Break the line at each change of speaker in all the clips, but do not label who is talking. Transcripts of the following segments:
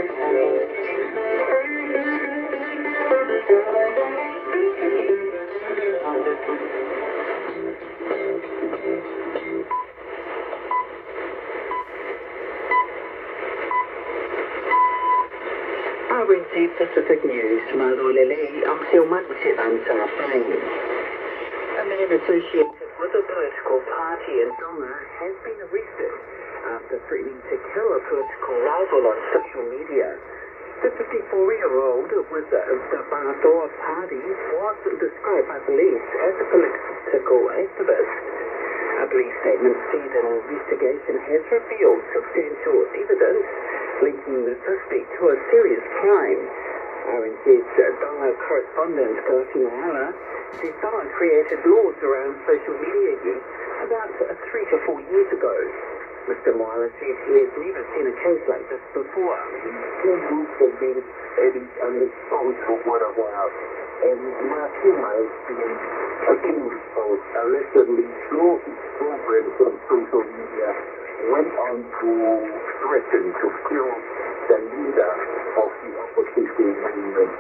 RNZ Pacific News, Malolele, Axioma Sivan Sarafang. A man associated with a political party in Tonga has been arrested after threatening to kill a political rival on social media. The 54-year-old with the Bonito party was described by police as a political activist. A police statement said an investigation has revealed substantial evidence linking the suspect to a serious crime. RNZ's Tonga correspondent Garfi Mahala says Tonga created laws around social media use about 3 to 4 years ago. Mr. Moala said he has never seen a case like this before.
Two groups have been exposed for quite a while, and Makima has been accused of allegedly through programs on social media went on to threaten to kill the leader of the opposition movement.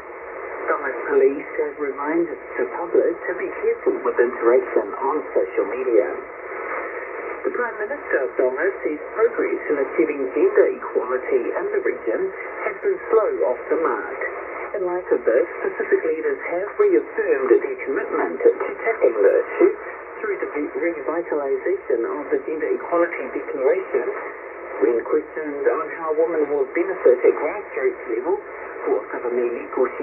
Tonga's police have reminded the public to be careful with interaction on social media. The Prime Minister of Tonga says progress in achieving gender equality in the region has been slow off the mark. In light of this, Pacific leaders have reaffirmed their commitment to tackling the issue through the revitalization of the Gender Equality Declaration. When questioned on how women will benefit at grassroots level, Government Yaesu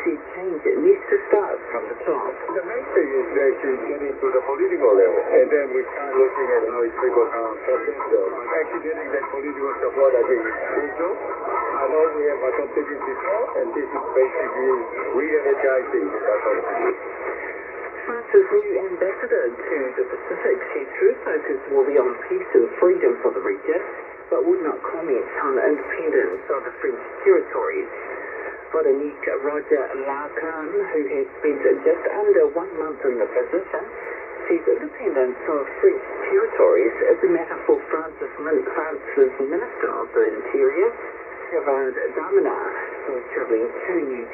said change needs to start from the top.
The main thing is actually getting to the political level, and then we start looking at how it trickles down from there. But actually getting that political support, I think, is crucial. I know we have attempted it before, and this is basically re-energizing that attitude.
France's new ambassador to the Pacific said her focus will be on peace and freedom for the region, but would not comment on independence of the French territories. Veronique Roger Lacan, who has spent just under 1 month in the position, says independence of French territories is a matter for France's Minister of the Interior, Gerard Darmanin, who is travelling to New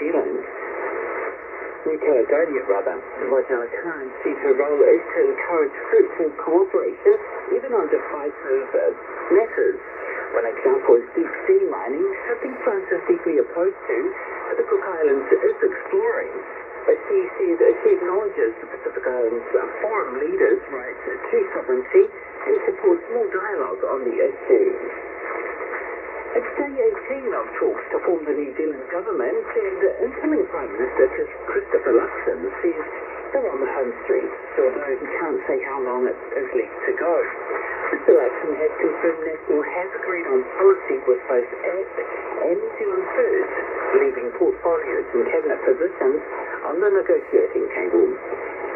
Caledonia. Roger Lacan said her role is to encourage fruitful cooperation, even on divisive matters. One example is deep sea mining, something France is deeply opposed to, but the Cook Islands is exploring. But she said she acknowledges the Pacific Islands forum leaders' right to sovereignty and supports more dialogue on the issue. It's day 18 of talks to form the New Zealand government, and incoming Prime Minister Christopher Luxon says they're on the home stretch, although he can't say how long it is left to go. Mr. Luxon has confirmed National has agreed on policy with both ACT and New Zealand First, leaving portfolios and cabinet positions on the negotiating table.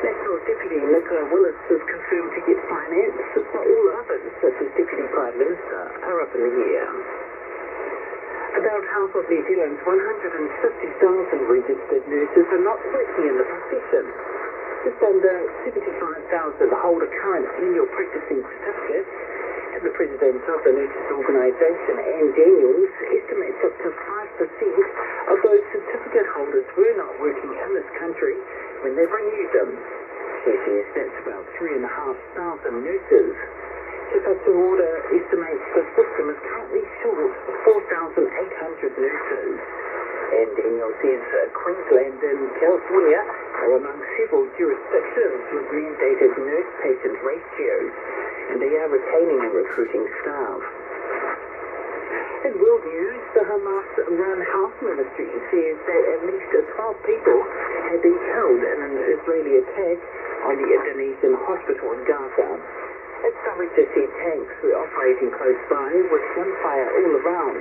National Deputy Nicola Willis is confirmed to get finance, but all others, such as Deputy Prime Minister, are up in the air. About half of New Zealand's 150,000 registered nurses are not working in the profession. Just under 75,000 hold a current annual practicing certificate, and the president of the Nurses Organisation, Anne Daniels, estimates up to 5% of those certificate holders were not working in this country when they renewed them. She says that's about 3,500 nurses. Chief Order estimates the system is currently short 4,800 nurses. And Daniel says Queensland and California are among several jurisdictions with mandated nurse-patient ratios, and they are retaining and recruiting staff. In world news, the Hamas-run health ministry says that at least 12 people have been killed in an Israeli attack on the Indonesian hospital in Gaza. Its director said tanks were operating close by with gunfire all around.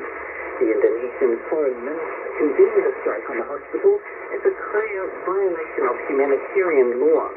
The Indonesian foreign minister condemned the strike on the hospital as a clear violation of humanitarian law.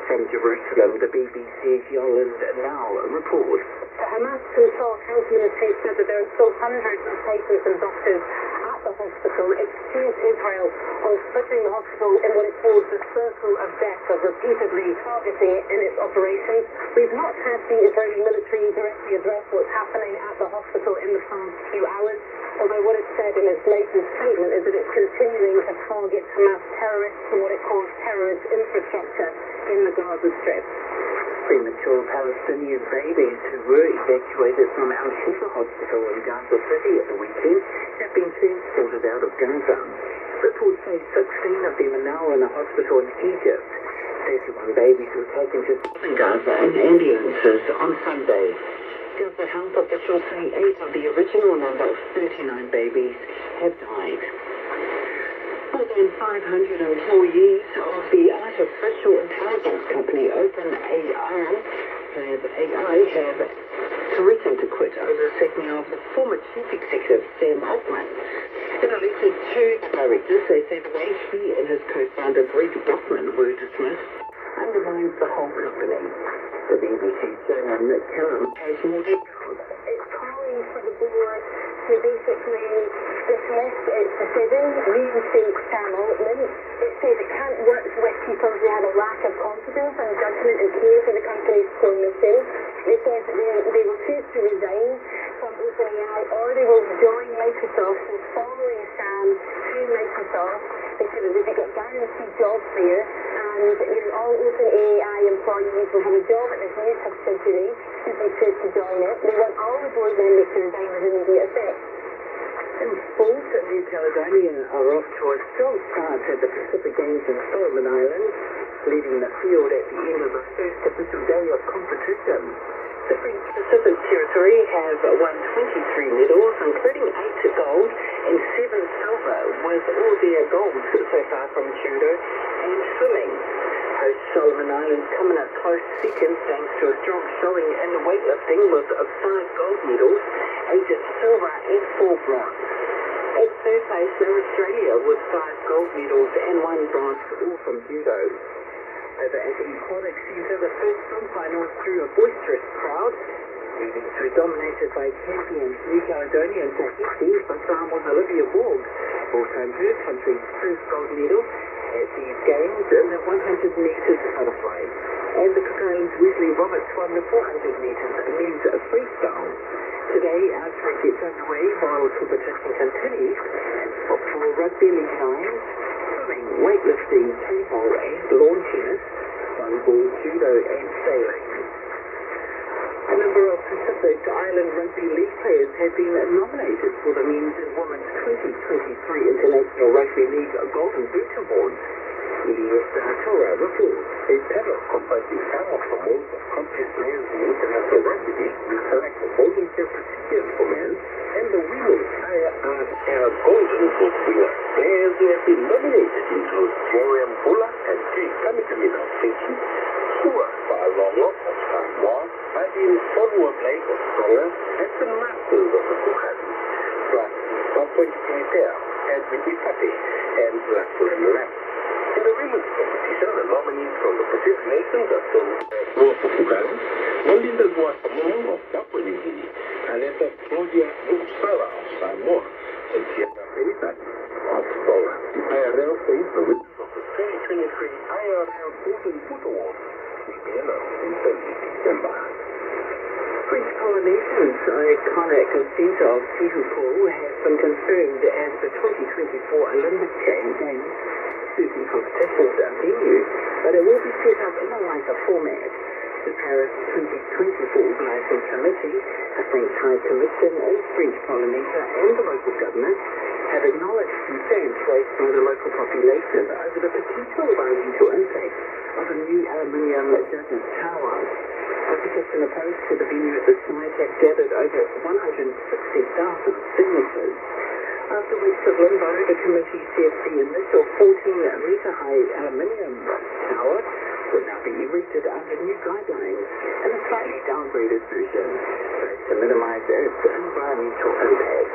From Jerusalem, the BBC's Yolande Now reports.
The Hamas-controlled health ministry said that there are still hundreds of patients and doctors at
at the hospital accused Israel of putting the hospital in what it calls the circle of death, of repeatedly targeting it in its operations. We've not had the Israeli military directly address what's happening at the hospital in the past few hours, although what it said in its latest statement is that it's continuing to target Hamas terrorists and what it calls terrorist infrastructure in the Gaza Strip. Premature Palestinian babies who were evacuated from Al-Shifa Hospital in Gaza City at the weekend have been transported out of Gaza. Reports say 16 of them are now in a hospital in Egypt. 31 babies were taken to Gaza in ambulances on Sunday. Gaza health officials say 8 of the original number of 39 babies have died. More than 500 employees of the artificial intelligence company OpenAI have threatened to quit over the sacking of the former chief executive Sam Altman. It elected 2 directors. They say the way he and his co-founder Greg Brockman were dismissed undermines the whole company. The BBC's Joanne McCallum has more details.
It's calling for the board to basically dismiss its decision, reinstate Sam Altman. It says it can't work with people who have a lack of confidence and judgment and care for the company's core mission. It says that they will choose to resign from OpenAI or they will join Microsoft. So following Sam to Microsoft, they said that they've got guaranteed jobs there, and all OpenAI employees will have a job at this new subsidiary should they choose to join it. They want all the board members to resign with immediate effect.
In sport, New Caledonia are off to a strong start at the Pacific Games in Solomon Islands, leading the field at the end of the first official day of competition. The French Pacific Territory have won 23 medals, including 8 gold and 7 silver, with all their golds so far from judo and swimming. Host Solomon Islands come in a close second thanks to a strong showing in weightlifting with 5 gold medals, 8 silver and 4 bronze. At third place, Australia with 5 gold medals and 1 bronze, all from judo. Over at the Aquatic Centre, the first swim final drew a boisterous crowd. Leaders were dominated by champions New Caledonian Tahiti, but was Olivia Borg, brought home her country's first gold medal at these games in the 100 metres butterfly. And the Cocaine's Wesley Roberts won the 400 metres men's freestyle. Today, archery gets underway while competition continues. For rugby league nines, swimming, weightlifting, table and lawn tennis, volleyball, judo and sailing. A number of Pacific Island Rugby League players have been nominated for the Men's and Women's 2023 International Rugby League Golden Boot Awards. Elias Torah reports.
A panel comprising some of the most accomplished players in international rugby league will select the golden cap recipients for men and the women's IRL Golden Boot winner. Players who have been nominated include Florian Bula and Jay Kamikamina Fiji, Sua Fa'alongo of Samoa, Adil Sonwa-Blake of Tonga, and the Masters of the Kukari, plus Papua New Edwin Ipati, and Lachlan Lam. In the women's competition, the nominees from the Pacific Nations are Wolf of Uganda, Melinda Guatemala of Papua New Guinea, Aneta Claudia Uppsala of Samoa, and Tieta Felipe of Tonga. The IRL says the winners of the 2023 IRL Golden Boot Awards will be announced in early December.
French Polynesians' iconic centre of Tihupo has been confirmed as the 2024 Olympic Games. Certain competitions are venued, but it will be set up in a lighter format. The Paris 2024 Organising Committee, a French High Commission in French Polynesia and the local government have acknowledged concerns raised by the local population over the potential environmental impact of a new aluminium judges tower. Opposition opposed to the venue at the site have gathered over 160,000 signatures. After weeks of limbo, the committee said the initial 14-metre high aluminium tower would now be erected under new guidelines in a slightly downgraded version to minimise its environmental impact.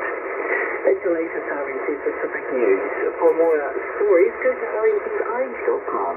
That's your latest RNZ Pacific News. For more stories, go to rnzi.com.